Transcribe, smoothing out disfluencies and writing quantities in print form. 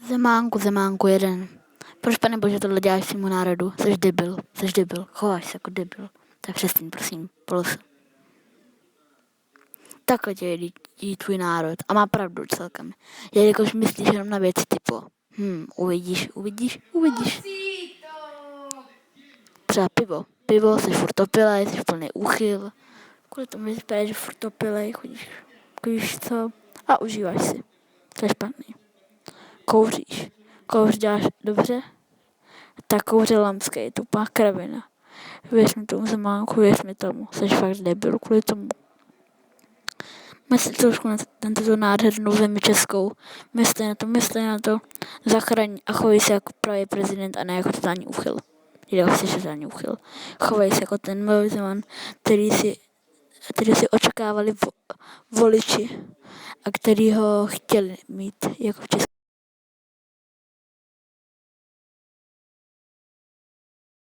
Zemánku jeden. Proč, pane bože, tohle děláš svému národu? Jsi debil, chováš se jako debil. Tak přestaň, prosím, polos. Takhle tě jedí tvůj národ a má pravdu celkem. Jelikož myslíš jenom na věci typu. Uvidíš. Třeba pivo, jsi furt opilej, jsi plný úchyl. Kvůli tomu vypadá, že furt opilej, chodíš co a užíváš si. To je špatný. Kouř děláš dobře? Tak kouře lamský, tupá kravina. Věř mi tomu Zemánku, věř mi tomu. Jsi fakt debil kvůli tomu. Myslí trošku na tento nádhernou zemi českou. Myslí na to. Zachraň a chovej se jako pravý prezident a ne jako totální úchyl. Jsi totální úchyl. Chovej se jako ten Miloš Zeman, který si očekávali voliči a který ho chtěli mít jako v České